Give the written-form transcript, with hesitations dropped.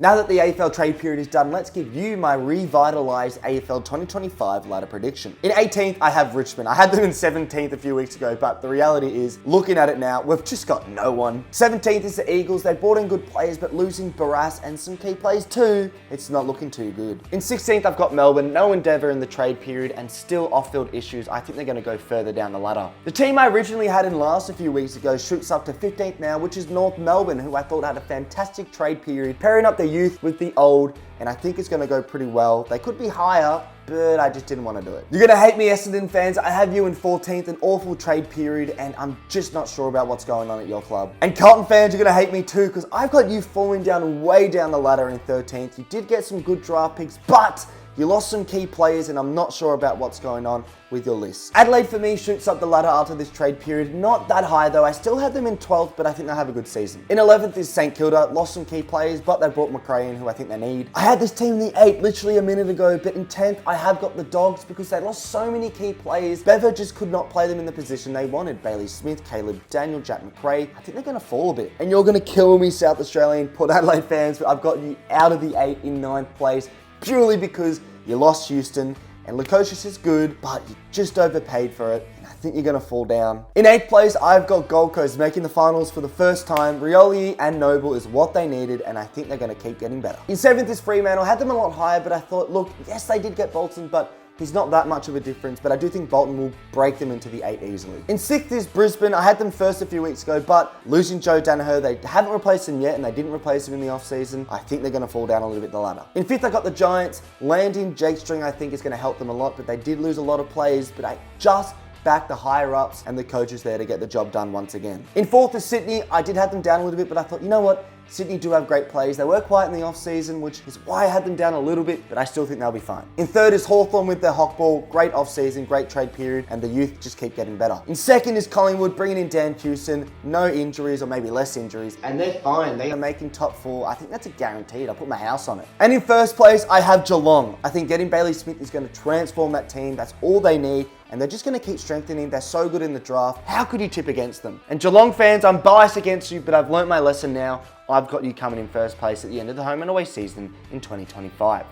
Now that the AFL trade period is done, let's give you my revitalised AFL 2025 ladder prediction. In 18th, I have Richmond. I had them in 17th a few weeks ago, but the reality is, looking at it now, we've just got no one. 17th is the Eagles. They brought in good players, but losing Barras and some key players too, it's not looking too good. In 16th, I've got Melbourne. No endeavour in the trade period and still off-field issues. I think they're going to go further down the ladder. The team I originally had in last a few weeks ago shoots up to 15th now, which is North Melbourne, who I thought had a fantastic trade period, pairing up the youth with the old, and I think it's going to go pretty well. They could be higher, but I just didn't want to do it. You're going to hate me, Essendon fans. I have you in 14th, an awful trade period, and I'm just not sure about what's going on at your club. And Carlton fans, you're going to hate me too, because I've got you falling down way down the ladder in 13th. You did get some good draft picks, but you lost some key players, and I'm not sure about what's going on with your list. Adelaide for me shoots up the ladder after this trade period. Not that high though. I still have them in 12th, but I think they'll have a good season. In 11th is St Kilda. Lost some key players, but they brought McRae in, who I think they need. I had this team in the 8th literally a minute ago, but in 10th, I have got the Dogs because they lost so many key players. Bevo just could not play them in the position they wanted. Bailey Smith, Caleb Daniel, Jack McRae. I think they're going to fall a bit. And you're going to kill me, South Australian Port Adelaide fans, but I've got you out of the 8 in 9th place purely because you lost Houston, and Lukosius is good, but you just overpaid for it, and I think you're going to fall down. In 8th place, I've got Gold Coast making the finals for the first time. Rioli and Noble is what they needed, and I think they're going to keep getting better. In 7th is Fremantle. I had them a lot higher, but I thought, look, yes, they did get Bolton, but he's not that much of a difference, but I do think Bolton will break them into the 8 easily. In 6th is Brisbane. I had them first a few weeks ago, but losing Joe Danaher, they haven't replaced him yet, and they didn't replace him in the offseason. I think they're going to fall down a little bit the ladder. In 5th, I got the Giants. Landing Jake String, I think, is going to help them a lot, but they did lose a lot of players, but I just back the higher-ups and the coaches there to get the job done once again. In 4th is Sydney. I did have them down a little bit, but I thought, you know what? Sydney do have great players. They were quiet in the off-season, which is why I had them down a little bit, but I still think they'll be fine. In 3rd is Hawthorn with their Hockball. Great off-season, great trade period, and the youth just keep getting better. In 2nd is Collingwood, bringing in Dan Hewson. No injuries, or maybe less injuries, and they're fine. They are making top 4. I think that's a guaranteed. I'll put my house on it. And in 1st place, I have Geelong. I think getting Bailey Smith is going to transform that team. That's all they need. And they're just going to keep strengthening. They're so good in the draft. How could you tip against them? And Geelong fans, I'm biased against you, but I've learnt my lesson now. I've got you coming in 1st place at the end of the home and away season in 2025.